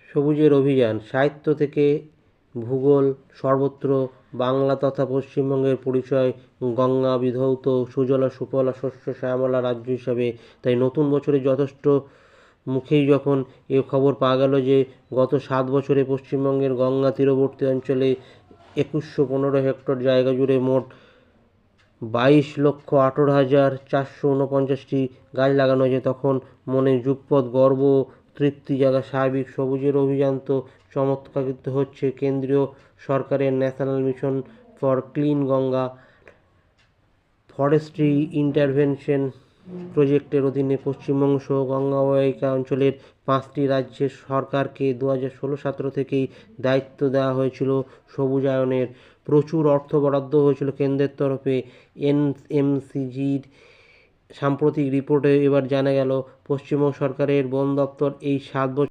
সবুজের অভিযান সাহিত্য থেকে ভূগোল সর্বত্র বাংলা তথা পশ্চিমবঙ্গের পরিচয় গঙ্গা বিধৌত সুজলা সুফলা শস্য শ্যামলা রাজ্য হিসাবে। তাই নতুন বছরে যথেষ্ট মুখেই যখন এ খবর পাওয়া গেল যে গত 7 বছরে পশ্চিমবঙ্গের গঙ্গা তীরবর্তী অঞ্চলে 2115 হেক্টর জায়গা জুড়ে মোট 22,18,449টি গাছ লাগানো হয়েছে, তখন মনে যুগপৎ গর্ব ও তৃপ্তি জাগা স্বাভাবিক। সবুজের অভিযান তো চমৎকারিত হচ্ছে কেন্দ্রীয় সরকারের national mission for clean Ganga forestry intervention প্রজেক্টের অধীনে পশ্চিমবঙ্গ সহ গঙ্গা অববাহিকা অঞ্চলের 5টি রাজ্যের সরকারকে 2016-17 থেকেই দায়িত্ব দেওয়া হয়েছিল সবুজায়নের। প্রচুর অর্থ বরাদ্দ হয়েছিল কেন্দ্রের তরফে। এনএমসিজির সাম্প্রতিক রিপোর্টে এবার জানা গেল পশ্চিমবঙ্গ সরকারের বন দপ্তর এই 7 বছর